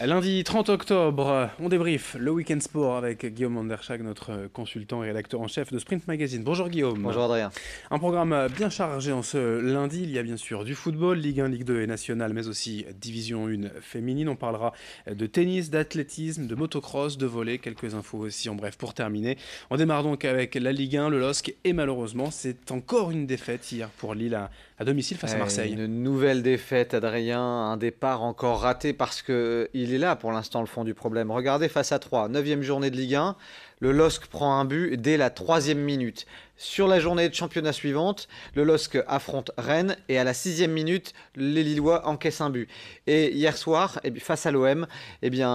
Lundi 30 octobre, on débrief le Week-end Sport avec Guillaume Manderchag, notre consultant et rédacteur en chef de Sprint Magazine. Bonjour Guillaume. Bonjour Adrien. Un programme bien chargé en ce lundi. Il y a bien sûr du football, Ligue 1, Ligue 2 et nationale, mais aussi Division 1 féminine. On parlera de tennis, d'athlétisme, de motocross, de volley, quelques infos aussi en bref pour terminer. On démarre donc avec la Ligue 1, le LOSC, et malheureusement c'est encore une défaite hier pour Lille à domicile face à Marseille. Une nouvelle défaite, Adrien, un départ encore raté parce qu'il est là pour l'instant le fond du problème. Regardez face à 3, 9e journée de Ligue 1, le LOSC prend un but dès la 3e minute. Sur la journée de championnat suivante, le LOSC affronte Rennes et à la 6e minute, les Lillois encaissent un but. Et hier soir, face à l'OM,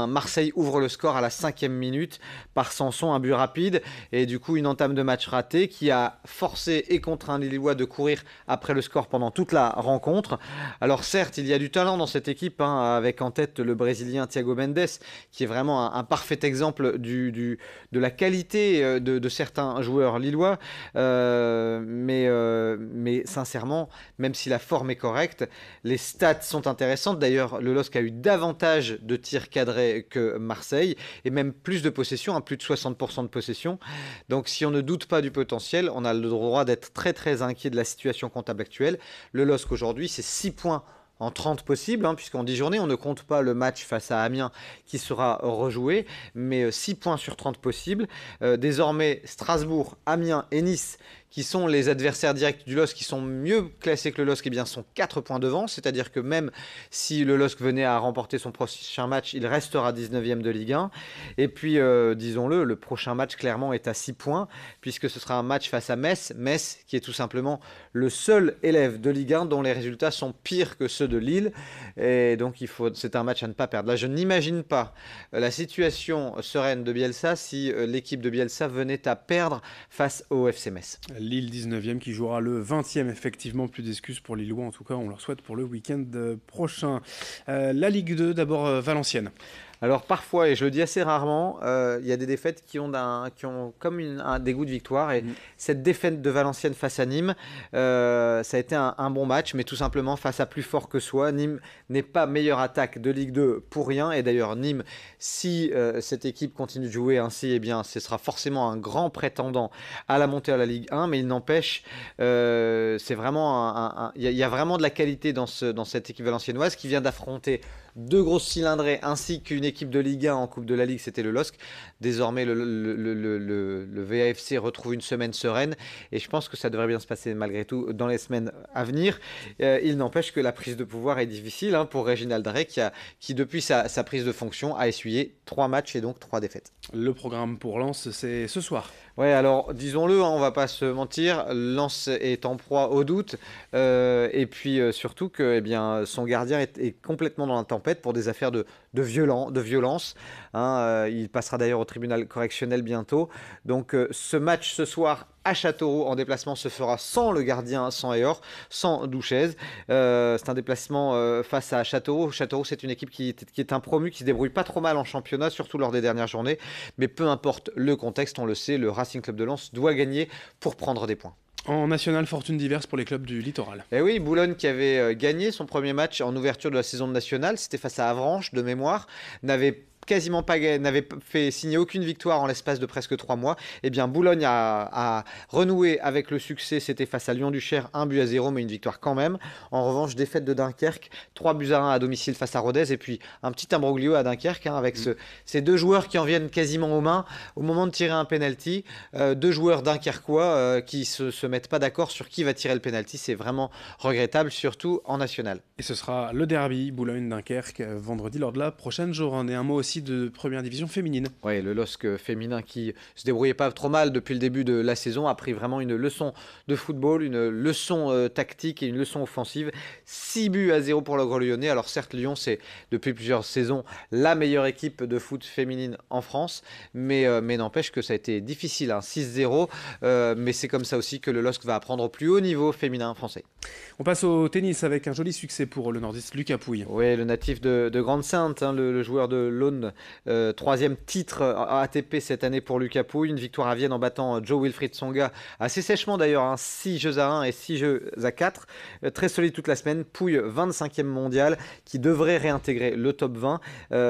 Marseille ouvre le score à la 5e minute par Sanson, un but rapide et du coup une entame de match ratée qui a forcé et contraint les Lillois de courir après le score pendant toute la rencontre. Alors certes, il y a du talent dans cette équipe, avec en tête le Brésilien Thiago Mendes, qui est vraiment un parfait exemple de la qualité de certains joueurs lillois. Mais sincèrement, même si la forme est correcte, les stats sont intéressantes. D'ailleurs, le LOSC a eu davantage de tirs cadrés que Marseille et même plus de possession, plus de 60% de possession. Donc si on ne doute pas du potentiel, on a le droit d'être très très inquiet de la situation comptable actuelle. Le LOSC aujourd'hui, c'est 6 points en 30 possibles, puisqu'en 10 journées, on ne compte pas le match face à Amiens qui sera rejoué, mais 6 points sur 30 possibles. Désormais, Strasbourg, Amiens et Nice, qui sont les adversaires directs du LOSC, qui sont mieux classés que le LOSC, sont 4 points devant, c'est-à-dire que même si le LOSC venait à remporter son prochain match, il restera 19e de Ligue 1. Et puis, disons-le, le prochain match, clairement, est à 6 points, puisque ce sera un match face à Metz. Metz, qui est tout simplement le seul élève de Ligue 1 dont les résultats sont pires que ceux de Lille. Et donc, c'est un match à ne pas perdre. Là, je n'imagine pas la situation sereine de Bielsa si l'équipe de Bielsa venait à perdre face au FC Metz. Lille 19e qui jouera le 20e, effectivement, plus d'excuses pour Lillois, en tout cas on leur souhaite pour le week-end prochain. La Ligue 2, d'abord Valenciennes. Alors parfois, et je le dis assez rarement, il y a des défaites qui ont comme un dégoût de victoire. Et cette défaite de Valenciennes face à Nîmes, ça a été un bon match, mais tout simplement face à plus fort que soi. Nîmes n'est pas meilleure attaque de Ligue 2 pour rien. Et d'ailleurs, Nîmes, si cette équipe continue de jouer ainsi, ce sera forcément un grand prétendant à la montée à la Ligue 1. Mais il n'empêche, c'est vraiment il y a vraiment de la qualité dans cette équipe valenciennoise qui vient d'affronter deux grosses cylindrées ainsi qu'une équipe de Ligue 1 en Coupe de la Ligue, c'était le LOSC. Désormais, le VAFC retrouve une semaine sereine et je pense que ça devrait bien se passer malgré tout dans les semaines à venir. Il n'empêche que la prise de pouvoir est difficile pour Réginald Drey qui depuis sa prise de fonction, a essuyé 3 matchs et donc 3 défaites. Le programme pour Lens, c'est ce soir. Ouais, alors disons-le, on va pas se mentir, Lens est en proie au doute et puis surtout que son gardien est complètement dans la tempête pour des affaires de violence. Il passera d'ailleurs au tribunal correctionnel bientôt. Donc ce match ce soir à Châteauroux en déplacement se fera sans le gardien, sans Eor, sans Douchez. C'est un déplacement face à Châteauroux. Châteauroux, c'est une équipe qui est un promu, qui se débrouille pas trop mal en championnat, surtout lors des dernières journées. Mais peu importe le contexte, on le sait, le Racing Club de Lens doit gagner pour prendre des points. En national, fortune diverse pour les clubs du littoral. Et oui, Boulogne qui avait gagné son premier match en ouverture de la saison de nationale, c'était face à Avranches de mémoire, n'avait fait signer aucune victoire en l'espace de presque 3 mois. Boulogne a renoué avec le succès. C'était face à Lyon-Duchère, 1-0, mais une victoire quand même. En revanche, défaite de Dunkerque, 3-1 à domicile face à Rodez. Et puis un petit imbroglio à Dunkerque avec ces deux joueurs qui en viennent quasiment aux mains au moment de tirer un penalty. Deux joueurs dunkerquois qui se mettent pas d'accord sur qui va tirer le penalty. C'est vraiment regrettable, surtout en national. Et ce sera le derby Boulogne-Dunkerque vendredi lors de la prochaine journée. Un mot aussi de première division féminine. Oui, le LOSC féminin qui se débrouillait pas trop mal depuis le début de la saison a pris vraiment une leçon de football, une leçon tactique et une leçon offensive. 6-0 pour le Gros Lyonnais. Alors certes, Lyon, c'est depuis plusieurs saisons la meilleure équipe de foot féminine en France, mais n'empêche que ça a été difficile, 6-0. Mais c'est comme ça aussi que le LOSC va apprendre au plus haut niveau féminin français. On passe au tennis avec un joli succès pour le nordiste Lucas Pouille. Oui, le natif de Grande-Sainte, le joueur de l'Aune Stone. Troisième titre ATP cette année pour Lucas Pouille. Une victoire à Vienne en battant Joe Wilfried Tsonga assez sèchement d'ailleurs, 6 jeux à 1 et 6 jeux à 4. Très solide toute la semaine. Pouille 25e mondial qui devrait réintégrer le top 20.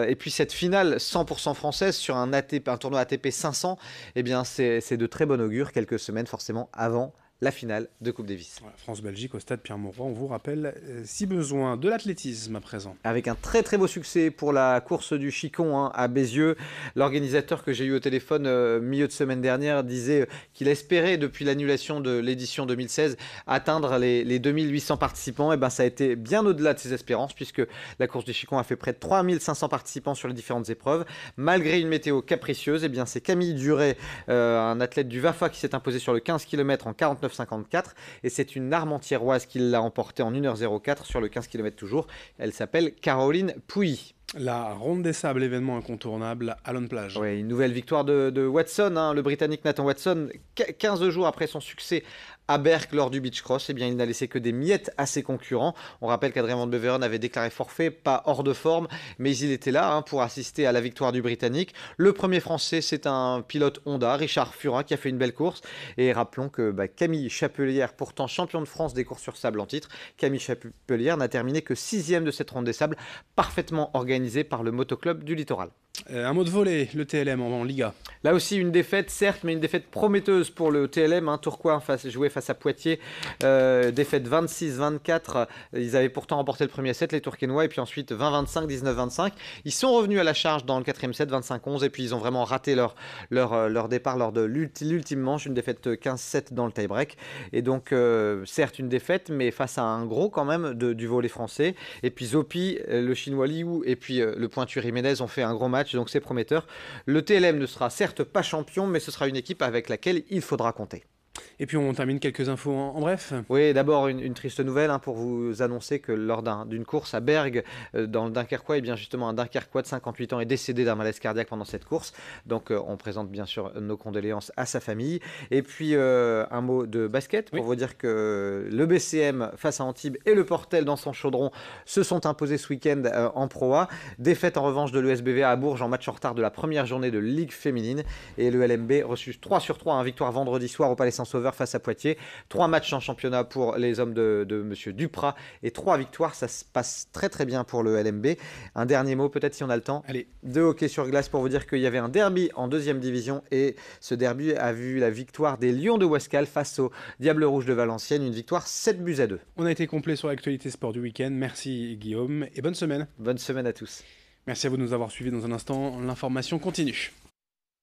Et puis cette finale 100% française sur un tournoi ATP 500, eh bien c'est de très bon augure quelques semaines forcément avant la finale de Coupe Davis. Voilà, France-Belgique au stade Pierre-Mauroy, on vous rappelle, si besoin, de l'athlétisme à présent. Avec un très très beau succès pour la course du Chicon à Bézieux. L'organisateur que j'ai eu au téléphone milieu de semaine dernière disait qu'il espérait depuis l'annulation de l'édition 2016 atteindre les 2800 participants. Et ben ça a été bien au-delà de ses espérances puisque la course du Chicon a fait près de 3500 participants sur les différentes épreuves. Malgré une météo capricieuse, et bien c'est Camille Duret, un athlète du VAFA qui s'est imposé sur le 15 km en 49,54 et c'est une Armentiéroise qui l'a emporté en 1h04 sur le 15 km toujours. Elle s'appelle Caroline Pouilly. La Ronde des Sables, événement incontournable à Lone Plage. Oui, une nouvelle victoire de Watson, le Britannique Nathan Watson, 15 jours après son succès à Berck lors du beach cross, eh bien, il n'a laissé que des miettes à ses concurrents. On rappelle qu'Adrien Van Beveren avait déclaré forfait, pas hors de forme, mais il était là pour assister à la victoire du Britannique. Le premier Français, c'est un pilote Honda, Richard Furin, qui a fait une belle course. Et rappelons que Camille Chapelière, pourtant champion de France des courses sur sable en titre, Camille Chapelière n'a terminé que 6e de cette ronde des sables, parfaitement organisée par le motoclub du littoral. Un mot de volley, le TLM en Liga. Là aussi une défaite certes, mais une défaite prometteuse pour le TLM. Tourcoing joué face à Poitiers, défaite 26-24. Ils avaient pourtant remporté le premier set, les Tourquenois, et puis ensuite 20-25, 19-25. Ils sont revenus à la charge dans le quatrième set, 25-11, et puis ils ont vraiment raté leur départ lors de l'ultime manche, une défaite 15-7 dans le tie-break. Et donc certes une défaite, mais face à un gros quand même du volley français. Et puis Zopi, le Chinois Liu, et puis le pointu Jiménez ont fait un gros match. Donc c'est prometteur. Le TLM ne sera certes pas champion, mais ce sera une équipe avec laquelle il faudra compter. Et puis on termine quelques infos en bref. Oui, d'abord une triste nouvelle pour vous annoncer que lors d'une course à Bergue, dans le Dunkerquois, et bien justement un Dunkerquois de 58 ans est décédé d'un malaise cardiaque pendant cette course. Donc on présente bien sûr nos condoléances à sa famille. Et puis un mot de basket pour vous dire que le BCM face à Antibes et le Portel dans son chaudron se sont imposés ce week-end en Pro A. Défaite en revanche de l'ESBV à Bourges en match en retard de la première journée de Ligue féminine. Et le LMB reçu 3/3, victoire vendredi soir au Palais Saint-Sauveur face à Poitiers. 3 matchs en championnat pour les hommes de Monsieur Duprat et 3 victoires. Ça se passe très très bien pour le LMB. Un dernier mot peut-être si on a le temps. Allez. De hockey sur glace pour vous dire qu'il y avait un derby en 2e division et ce derby a vu la victoire des Lions de Ouescal face aux Diables Rouges de Valenciennes. Une victoire 7-2. On a été complet sur l'actualité sport du week-end. Merci Guillaume et bonne semaine. Bonne semaine à tous. Merci à vous de nous avoir suivis. Dans un instant, l'information continue.